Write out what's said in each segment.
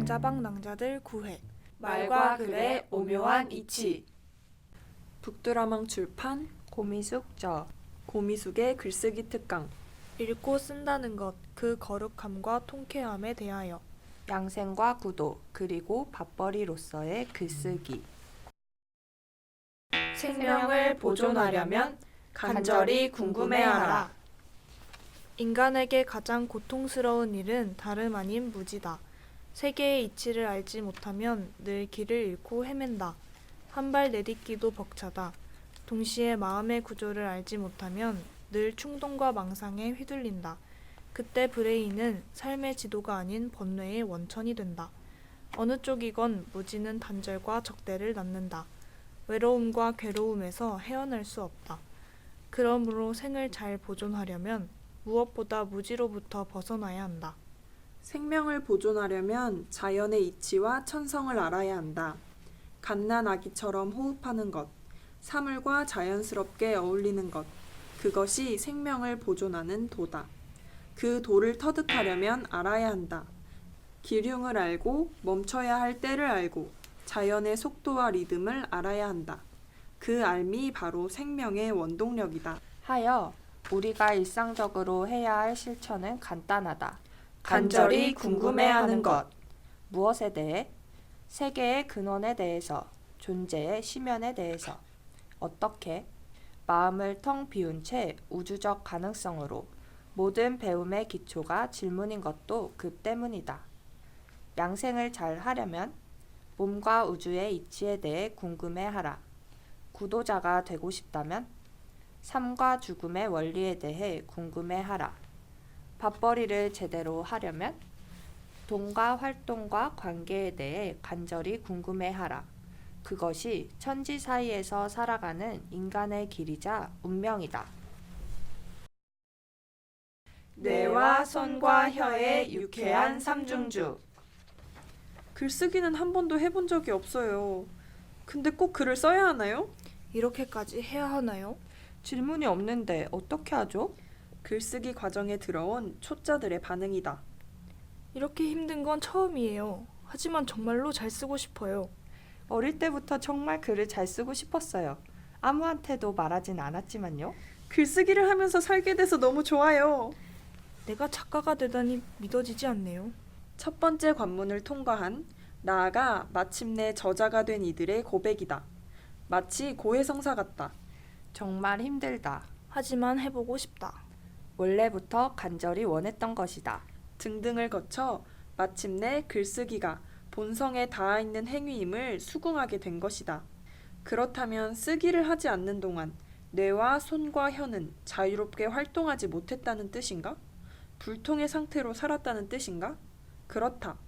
낭자방 낭자들 구회 말과 글의 오묘한 이치. 북드라망 출판 고미숙저. 고미숙의 글쓰기 특강. 읽고 쓴다는 것, 그 거룩함과 통쾌함에 대하여. 양생과 구도, 그리고 밥벌이로서의 글쓰기. 생명을 보존하려면 간절히 궁금해하라. 인간에게 가장 고통스러운 일은 다름 아닌 무지다. 세계의 이치를 알지 못하면 늘 길을 잃고 헤맨다. 한 발 내딛기도 벅차다. 동시에 마음의 구조를 알지 못하면 늘 충동과 망상에 휘둘린다. 그때 브레인은 삶의 지도가 아닌 번뇌의 원천이 된다. 어느 쪽이건 무지는 단절과 적대를 낳는다. 외로움과 괴로움에서 헤어날 수 없다. 그러므로 생을 잘 보존하려면 무엇보다 무지로부터 벗어나야 한다. 생명을 보존하려면 자연의 이치와 천성을 알아야 한다. 갓난 아기처럼 호흡하는 것, 사물과 자연스럽게 어울리는 것, 그것이 생명을 보존하는 도다. 그 도를 터득하려면 알아야 한다. 기륭을 알고 멈춰야 할 때를 알고 자연의 속도와 리듬을 알아야 한다. 그 알미 바로 생명의 원동력이다. 하여 우리가 일상적으로 해야 할 실천은 간단하다. 간절히 궁금해하는 것. 무엇에 대해? 세계의 근원에 대해서, 존재의 시면에 대해서. 어떻게? 마음을 텅 비운 채 우주적 가능성으로. 모든 배움의 기초가 질문인 것도 그 때문이다. 양생을 잘 하려면 몸과 우주의 이치에 대해 궁금해하라. 구도자가 되고 싶다면 삶과 죽음의 원리에 대해 궁금해하라. 밥벌이를 제대로 하려면 돈과 활동과 관계에 대해 간절히 궁금해하라. 그것이 천지 사이에서 살아가는 인간의 길이자 운명이다. 뇌와 손과 혀의 유쾌한 삼중주. 글쓰기는 한 번도 해본 적이 없어요. 근데 꼭 글을 써야 하나요? 이렇게까지 해야 하나요? 질문이 없는데 어떻게 하죠? 글쓰기 과정에 들어온 초짜들의 반응이다. 이렇게 힘든 건 처음이에요. 하지만 정말로 잘 쓰고 싶어요. 어릴 때부터 정말 글을 잘 쓰고 싶었어요. 아무한테도 말하진 않았지만요. 글쓰기를 하면서 살게 돼서 너무 좋아요. 내가 작가가 되다니 믿어지지 않네요. 첫 번째 관문을 통과한, 나아가 마침내 저자가 된 이들의 고백이다. 마치 고해성사 같다. 정말 힘들다. 하지만 해보고 싶다. 원래부터 간절히 원했던 것이다. 등등을 거쳐 마침내 글쓰기가 본성에 닿아 있는 행위임을 수긍하게 된 것이다. 그렇다면 쓰기를 하지 않는 동안 뇌와 손과 혀는 자유롭게 활동하지 못했다는 뜻인가? 불통의 상태로 살았다는 뜻인가? 그렇다.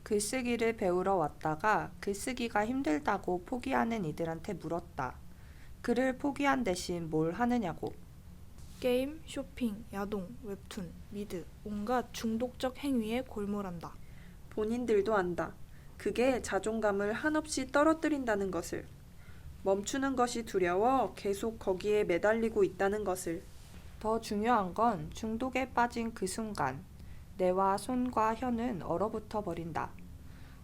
글쓰기를 배우러 왔다가 글쓰기가 힘들다고 포기하는 이들한테 물었다. 글을 포기한 대신 뭘 하느냐고. 게임, 쇼핑, 야동, 웹툰, 미드, 온갖 중독적 행위에 골몰한다. 본인들도 안다. 그게 자존감을 한없이 떨어뜨린다는 것을. 멈추는 것이 두려워 계속 거기에 매달리고 있다는 것을. 더 중요한 건 중독에 빠진 그 순간 뇌와 손과 혀는 얼어붙어 버린다.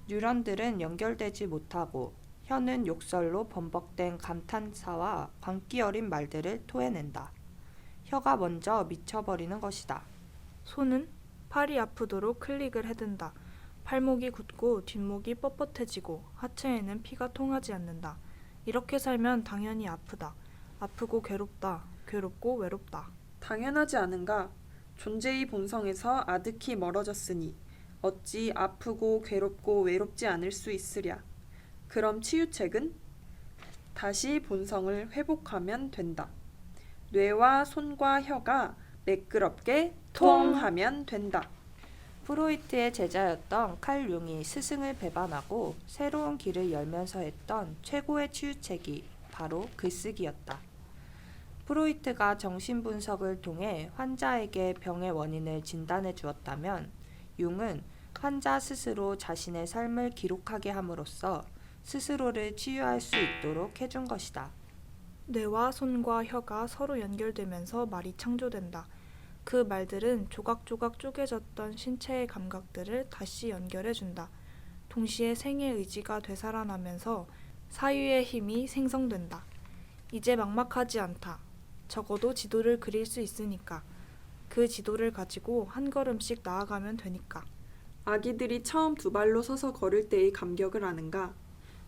뉴런들은 연결되지 못하고 혀는 욕설로 범벅된 감탄사와 광기 어린 말들을 토해낸다. 혀가 먼저 미쳐버리는 것이다. 손은 팔이 아프도록 클릭을 해댄다. 팔목이 굳고 뒷목이 뻣뻣해지고 하체에는 피가 통하지 않는다. 이렇게 살면 당연히 아프다. 아프고 괴롭다. 괴롭고 외롭다. 당연하지 않은가? 존재의 본성에서 아득히 멀어졌으니 어찌 아프고 괴롭고 외롭지 않을 수 있으랴. 그럼 치유책은? 다시 본성을 회복하면 된다. 뇌와 손과 혀가 매끄럽게 통하면 된다. 프로이트의 제자였던 칼 융이 스승을 배반하고 새로운 길을 열면서 했던 최고의 치유책이 바로 글쓰기였다. 프로이트가 정신분석을 통해 환자에게 병의 원인을 진단해 주었다면 융은 환자 스스로 자신의 삶을 기록하게 함으로써 스스로를 치유할 수 있도록 해준 것이다. 뇌와 손과 혀가 서로 연결되면서 말이 창조된다. 그 말들은 조각조각 쪼개졌던 신체의 감각들을 다시 연결해준다. 동시에 생의 의지가 되살아나면서 사유의 힘이 생성된다. 이제 막막하지 않다. 적어도 지도를 그릴 수 있으니까. 그 지도를 가지고 한 걸음씩 나아가면 되니까. 아기들이 처음 두 발로 서서 걸을 때의 감격을 아는가?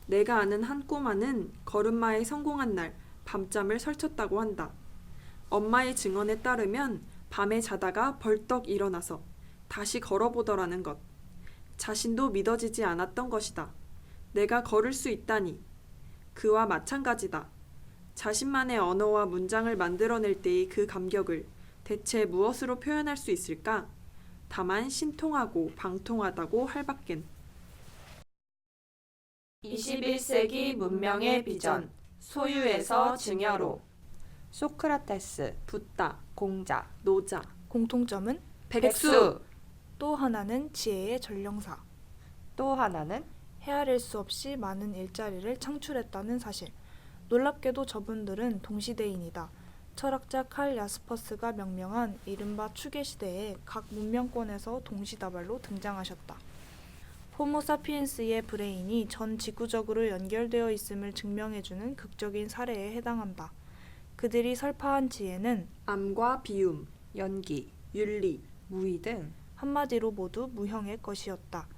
내가 아는 한 꼬마는 걸음마에 성공한 날 밤잠을 설쳤다고 한다. 엄마의 증언에 따르면 밤에 자다가 벌떡 일어나서 다시 걸어보더라는 것. 자신도 믿어지지 않았던 것이다. 내가 걸을 수 있다니. 그와 마찬가지다. 자신만의 언어와 문장을 만들어낼 때의 그 감격을 대체 무엇으로 표현할 수 있을까? 다만 신통하고 방통하다고 할 밖엔. 21세기 문명의 비전, 소유에서 증여로. 소크라테스, 붓다, 공자, 노자, 공통점은 백수. 또 하나는 지혜의 전령사. 또 하나는 헤아릴 수 없이 많은 일자리를 창출했다는 사실. 놀랍게도 저분들은 동시대인이다. 철학자 칼 야스퍼스가 명명한 이른바 추계 시대에 각 문명권에서 동시다발로 등장하셨다. 호모사피엔스의 브레인이 전 지구적으로 연결되어 있음을 증명해주는 극적인 사례에 해당한다. 그들이 설파한 지혜는 암과 비움, 연기, 윤리, 무의 등 한마디로 모두 무형의 것이었다.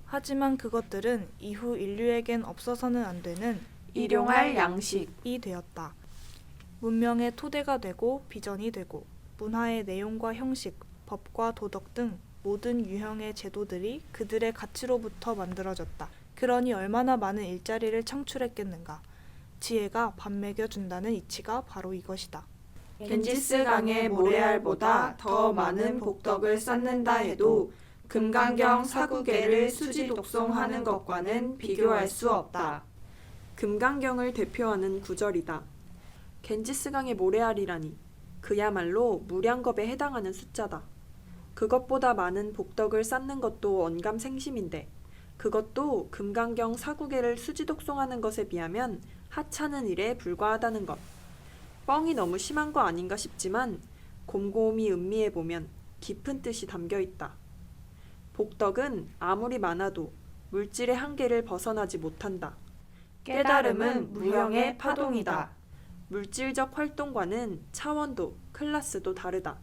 하지만 그것들은 이후 인류에겐 없어서는 안 되는 일용할 양식. 이 되었다. 문명의 토대가 되고 비전이 되고 문화의 내용과 형식, 법과 도덕 등 모든 유형의 제도들이 그들의 가치로부터 만들어졌다. 그러니 얼마나 많은 일자리를 창출했겠는가. 지혜가 밥 먹여준다는 이치가 바로 이것이다. 겐지스 강의 모래알보다 더 많은 복덕을 쌓는다 해도 금강경 사구계를 수지 독송하는 것과는 비교할 수 없다. 금강경을 대표하는 구절이다. 겐지스강의 모래알이라니 그야말로 무량겁에 해당하는 숫자다. 그것보다 많은 복덕을 쌓는 것도 언감생심인데 그것도 금강경 사구계를 수지 독송하는 것에 비하면 하찮은 일에 불과하다는 것. 뻥이 너무 심한 거 아닌가 싶지만 곰곰이 음미해보면 깊은 뜻이 담겨있다. 복덕은 아무리 많아도 물질의 한계를 벗어나지 못한다. 깨달음은 무형의 파동이다. 물질적 활동과는 차원도, 클래스도 다르다.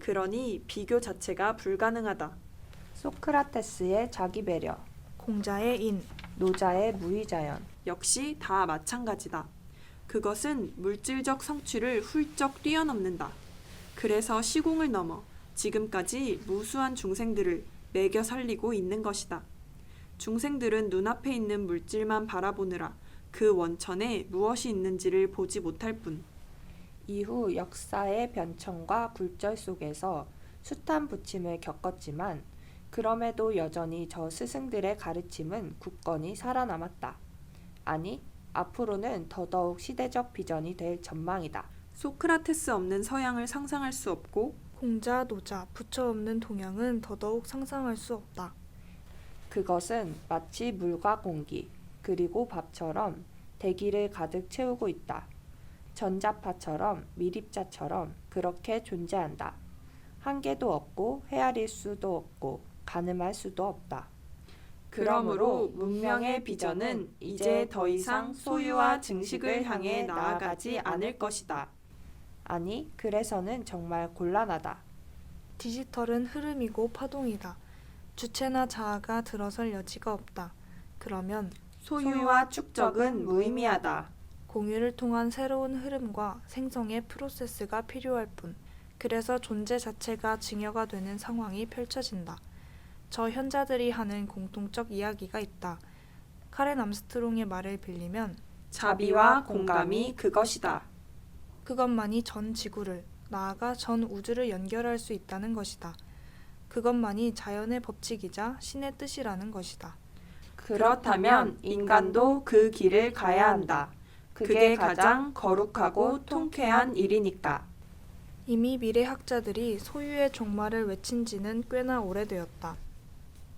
그러니 비교 자체가 불가능하다. 소크라테스의 자기배려, 공자의 인, 노자의 무의자연. 역시 다 마찬가지다. 그것은 물질적 성취를 훌쩍 뛰어넘는다. 그래서 시공을 넘어 지금까지 무수한 중생들을 매겨 살리고 있는 것이다. 중생들은 눈앞에 있는 물질만 바라보느라 그 원천에 무엇이 있는지를 보지 못할 뿐. 이후 역사의 변천과 굴절 속에서 숱한 부침을 겪었지만 그럼에도 여전히 저 스승들의 가르침은 굳건히 살아남았다. 아니, 앞으로는 더더욱 시대적 비전이 될 전망이다. 소크라테스 없는 서양을 상상할 수 없고 공자, 노자, 부처 없는 동양은 더더욱 상상할 수 없다. 그것은 마치 물과 공기, 그리고 밥처럼 대기를 가득 채우고 있다. 전자파처럼 미립자처럼 그렇게 존재한다. 한계도 없고 헤아릴 수도 없고 가늠할 수도 없다. 그러므로 문명의 비전은 이제 더 이상 소유와 증식을 향해 나아가지 않을 것이다. 아니, 그래서는 정말 곤란하다. 디지털은 흐름이고 파동이다. 주체나 자아가 들어설 여지가 없다. 그러면 소유와 축적은 무의미하다. 공유를 통한 새로운 흐름과 생성의 프로세스가 필요할 뿐. 그래서 존재 자체가 증여가 되는 상황이 펼쳐진다. 저 현자들이 하는 공통적 이야기가 있다. 카렌 암스트롱의 말을 빌리면 자비와 공감이 그것이다. 그것만이 전 지구를, 나아가 전 우주를 연결할 수 있다는 것이다. 그것만이 자연의 법칙이자 신의 뜻이라는 것이다. 그렇다면 인간도 그 길을 가야 한다. 그게 가장 거룩하고 통쾌한 일이니까. 이미 미래학자들이 소유의 종말을 외친 지는 꽤나 오래되었다.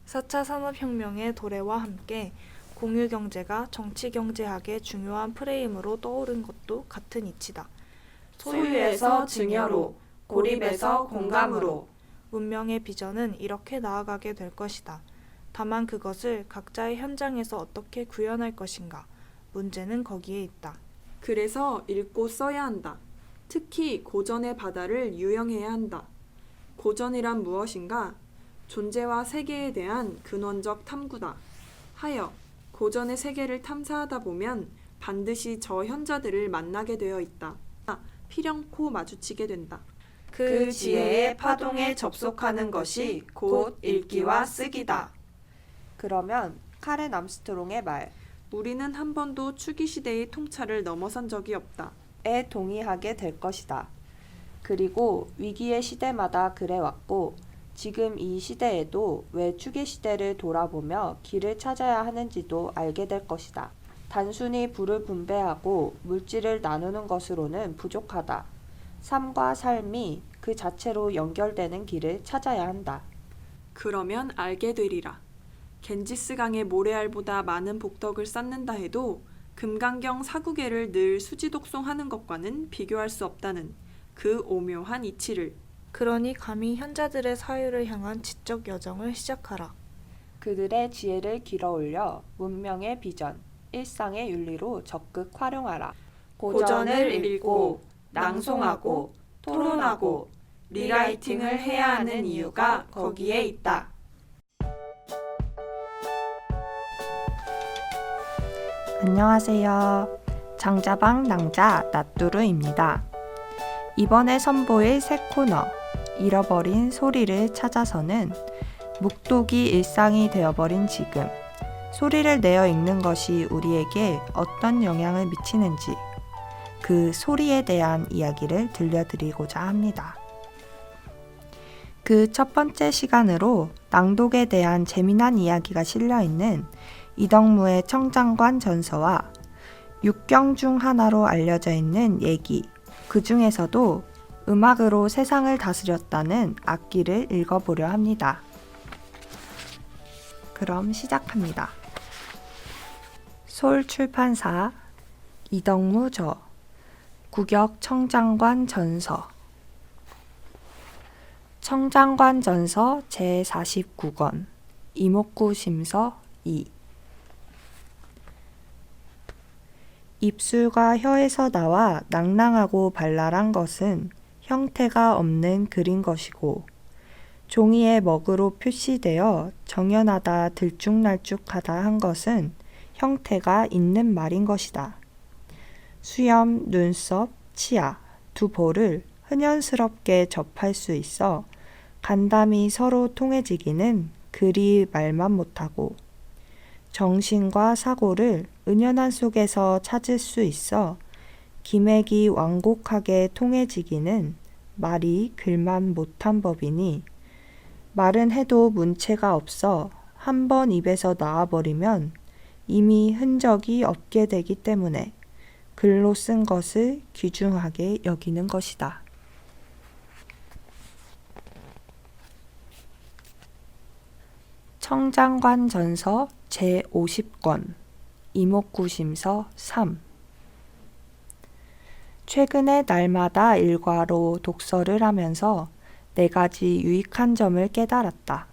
4차 산업혁명의 도래와 함께 공유경제가 정치경제학의 중요한 프레임으로 떠오른 것도 같은 이치다. 소유에서 증여로, 고립에서 공감으로. 문명의 비전은 이렇게 나아가게 될 것이다. 다만 그것을 각자의 현장에서 어떻게 구현할 것인가. 문제는 거기에 있다. 그래서 읽고 써야 한다. 특히 고전의 바다를 유영해야 한다. 고전이란 무엇인가? 존재와 세계에 대한 근원적 탐구다. 하여 고전의 세계를 탐사하다 보면 반드시 저 현자들을 만나게 되어 있다. 필연코 마주치게 된다. 그 지혜의 파동에 접속하는 것이 곧 읽기와 쓰기다. 그러면 카렌 암스트롱의 말, 우리는 한 번도 추기 시대의 통찰을 넘어선 적이 없다. 에 동의하게 될 것이다. 그리고 위기의 시대마다 그래왔고 지금 이 시대에도 왜 추계 시대를 돌아보며 길을 찾아야 하는지도 알게 될 것이다. 단순히 부를 분배하고 물질을 나누는 것으로는 부족하다. 삶과 삶이 그 자체로 연결되는 길을 찾아야 한다. 그러면 알게 되리라. 겐지스강의 모래알보다 많은 복덕을 쌓는다 해도 금강경 사구계를 늘 수지독송하는 것과는 비교할 수 없다는 그 오묘한 이치를. 그러니 감히 현자들의 사유를 향한 지적 여정을 시작하라. 그들의 지혜를 길어올려 문명의 비전, 일상의 윤리로 적극 활용하라. 고전을 읽고 낭송하고 토론하고 리라이팅을 해야 하는 이유가 거기에 있다. 안녕하세요. 장자방 낭자 나뚜루입니다. 이번에 선보일 새 코너 잃어버린 소리를 찾아서는 묵독이 일상이 되어버린 지금 소리를 내어 읽는 것이 우리에게 어떤 영향을 미치는지 그 소리에 대한 이야기를 들려드리고자 합니다. 그 첫 번째 시간으로 낭독에 대한 재미난 이야기가 실려있는 이덕무의 청장관 전서와 육경 중 하나로 알려져 있는 얘기, 그 중에서도 음악으로 세상을 다스렸다는 악기를 읽어보려 합니다. 그럼 시작합니다. 솔출판사 이덕무 저 구격 청장관 전서 청장관 전서 제49권 이목구 심서 2 입술과 혀에서 나와 낭낭하고 발랄한 것은 형태가 없는 글인 것이고 종이에 먹으로 표시되어 정연하다 들쭉날쭉하다 한 것은 형태가 있는 말인 것이다. 수염, 눈썹, 치아 두 볼을 흔연스럽게 접할 수 있어 간담이 서로 통해지기는 그리 말만 못하고 정신과 사고를 은연한 속에서 찾을 수 있어 기맥이 완곡하게 통해지기는 말이 글만 못한 법이니 말은 해도 문체가 없어 한 번 입에서 나와버리면 이미 흔적이 없게 되기 때문에 글로 쓴 것을 귀중하게 여기는 것이다. 청장관 전서 제50권 이목구 심서 3 최근에 날마다 일과로 독서를 하면서 4가지 유익한 점을 깨달았다.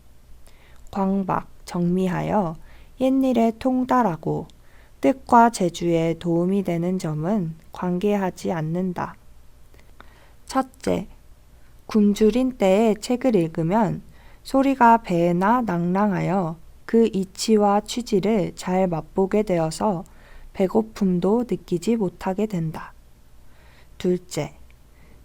광박, 정미하여 옛일에 통달하고 뜻과 재주에 도움이 되는 점은 관계하지 않는다. 첫째, 굶주린 때에 책을 읽으면 소리가 배에나 낭랑하여 그 이치와 취지를 잘 맛보게 되어서 배고픔도 느끼지 못하게 된다. 둘째,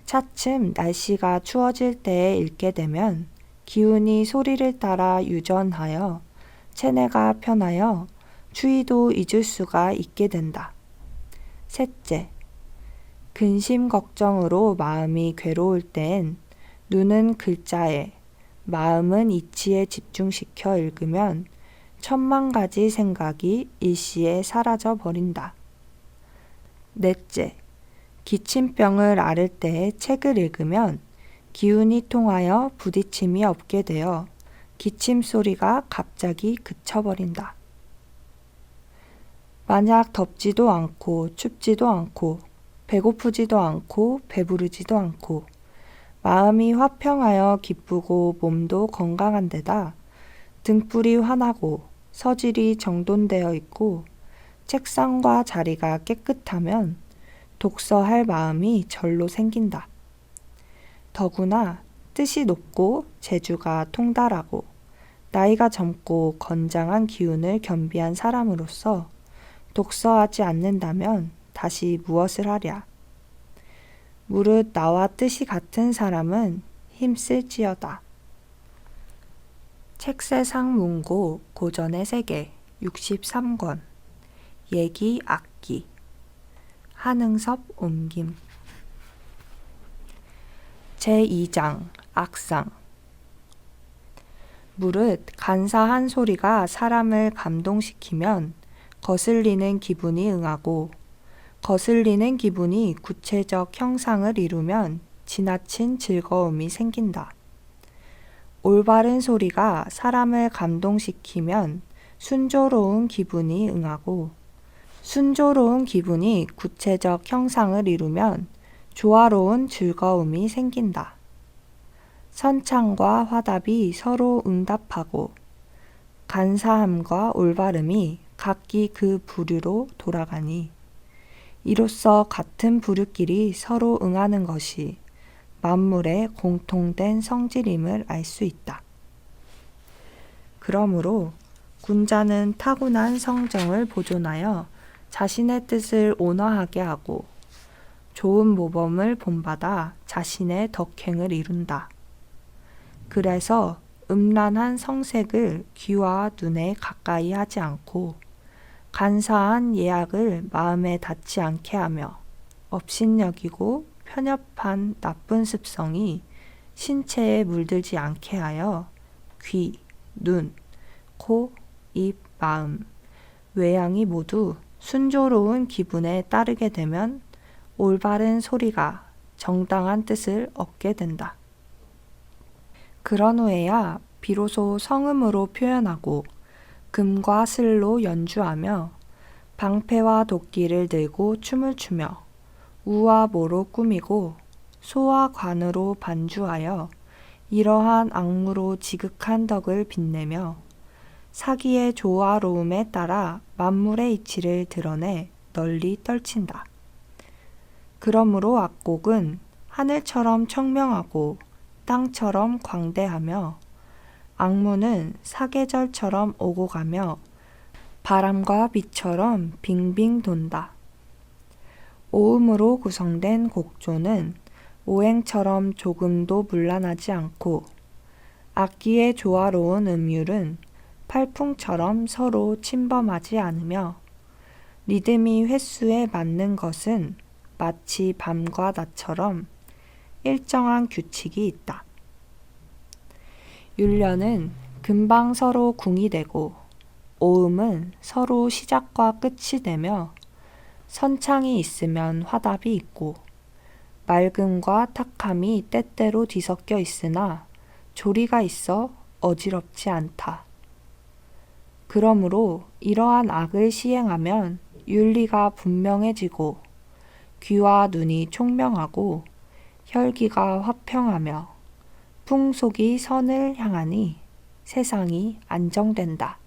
차츰 날씨가 추워질 때에 읽게 되면 기운이 소리를 따라 유전하여 체내가 편하여 추위도 잊을 수가 있게 된다. 셋째, 근심 걱정으로 마음이 괴로울 땐 눈은 글자에 마음은 이치에 집중시켜 읽으면 10,000가지 생각이 일시에 사라져 버린다. 넷째, 기침병을 앓을 때 책을 읽으면 기운이 통하여 부딪힘이 없게 되어 기침 소리가 갑자기 그쳐버린다. 만약 덥지도 않고 춥지도 않고 배고프지도 않고 배부르지도 않고 마음이 화평하여 기쁘고 몸도 건강한 데다 등불이 환하고 서질이 정돈되어 있고 책상과 자리가 깨끗하면 독서할 마음이 절로 생긴다. 더구나 뜻이 높고 재주가 통달하고 나이가 젊고 건장한 기운을 겸비한 사람으로서 독서하지 않는다면 다시 무엇을 하랴. 무릇 나와 뜻이 같은 사람은 힘쓸지어다. 책세상 문고 고전의 세계 63권 얘기 악기 한응섭 옮김 제2장 악상 무릇 간사한 소리가 사람을 감동시키면 거슬리는 기분이 응하고 거슬리는 기분이 구체적 형상을 이루면 지나친 즐거움이 생긴다. 올바른 소리가 사람을 감동시키면 순조로운 기분이 응하고 순조로운 기분이 구체적 형상을 이루면 조화로운 즐거움이 생긴다. 선창과 화답이 서로 응답하고 간사함과 올바름이 각기 그 부류로 돌아가니 이로써 같은 부류끼리 서로 응하는 것이 만물의 공통된 성질임을 알 수 있다. 그러므로 군자는 타고난 성정을 보존하여 자신의 뜻을 온화하게 하고 좋은 모범을 본받아 자신의 덕행을 이룬다. 그래서 음란한 성색을 귀와 눈에 가까이 하지 않고 간사한 예악을 마음에 닿지 않게 하며 업신여기고 편협한 나쁜 습성이 신체에 물들지 않게 하여 귀, 눈, 코, 입, 마음, 외양이 모두 순조로운 기분에 따르게 되면 올바른 소리가 정당한 뜻을 얻게 된다. 그런 후에야 비로소 성음으로 표현하고 금과 슬로 연주하며 방패와 도끼를 들고 춤을 추며 우와 모로 꾸미고 소와 관으로 반주하여 이러한 악무로 지극한 덕을 빛내며 사기의 조화로움에 따라 만물의 이치를 드러내 널리 떨친다. 그러므로 악곡은 하늘처럼 청명하고 땅처럼 광대하며 악무는 사계절처럼 오고 가며 바람과 비처럼 빙빙 돈다. 오음으로 구성된 곡조는 오행처럼 조금도 문란하지 않고 악기의 조화로운 음율은 팔풍처럼 서로 침범하지 않으며 리듬이 횟수에 맞는 것은 마치 밤과 낮처럼 일정한 규칙이 있다. 율려는 금방 서로 궁이 되고 오음은 서로 시작과 끝이 되며 선창이 있으면 화답이 있고 맑음과 탁함이 때때로 뒤섞여 있으나 조리가 있어 어지럽지 않다. 그러므로 이러한 악을 시행하면 윤리가 분명해지고 귀와 눈이 총명하고 혈기가 화평하며 풍속이 선을 향하니 세상이 안정된다.